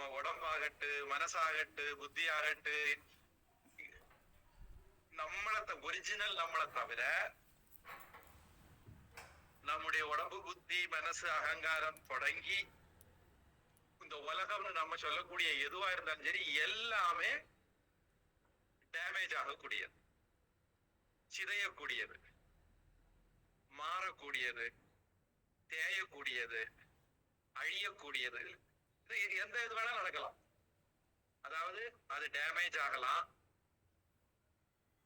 நம்ம உடம்பாகட்டு, மனசாகட்டு, புத்தியாகட்டு, ஒரிஜினல் நம்மளை தவிர நம்முடைய உடம்பு, புத்தி, மனசு, அகங்காரம் தொடங்கி இந்த உலகம்னு நம்ம சொல்லக்கூடிய எதுவா இருந்தாலும் சரி எல்லாமே டேமேஜ் ஆகக்கூடியது, சிதையக்கூடியது, மாறக்கூடியது, தேயக்கூடியது, அழியக்கூடியது. இது எந்த இது வேணாலும் நடக்கலாம். அதாவது அது டேமேஜ் ஆகலாம்,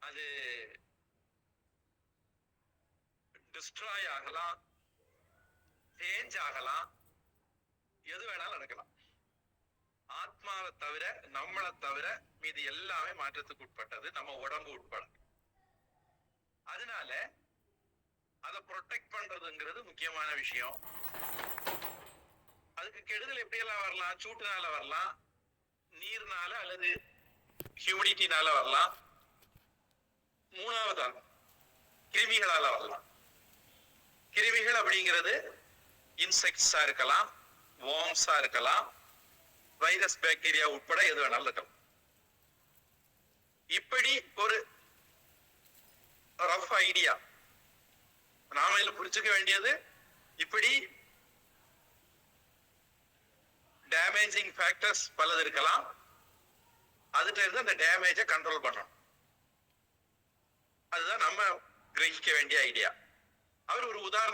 அது டிஸ்ட்ராய் ஆகலாம், சேஞ்ச் ஆகலாம், எது வேணாலும் நடக்கலாம். ஆத்மாவை தவிர, நம்மளை தவிர மீது எல்லாமே மாற்றத்துக்கு உட்பட்டது, நம்ம உடம்பு உட்பட. அதனால அதை ப்ரொடெக்ட் பண்றதுங்கிறது முக்கியமான விஷயம். அதுக்கு கெடுதல் எப்படியெல்லாம் வரலாம்? சூட்டுனால வரலாம், நீர்னால அல்லது ஹியூமிடிட்டினால வரலாம், மூணாவதா கிருமிகளால வரலாம். கிருமிகள் அப்படிங்கிறது இன்செக்ட்ஸா இருக்கலாம், வார்ம்ஸா இருக்கலாம், வைரஸ், பாக்டீரியா உட்பட எது வேணாலும் இருக்கலாம். இப்படி ஒரு ரஃப் ஐடியா நாம இதுல புரிஞ்சுக்க வேண்டியது, இப்படி டேமேஜிங் ஃபேக்டர்ஸ் பலது இருக்கலாம். அதுல இருந்து அந்த டேமேஜை கண்ட்ரோல் பண்ணணும். அதுதான் நம்ம கிரகிக்க வேண்டிய ஐடியா. அவர் ஒரு உதாரணம்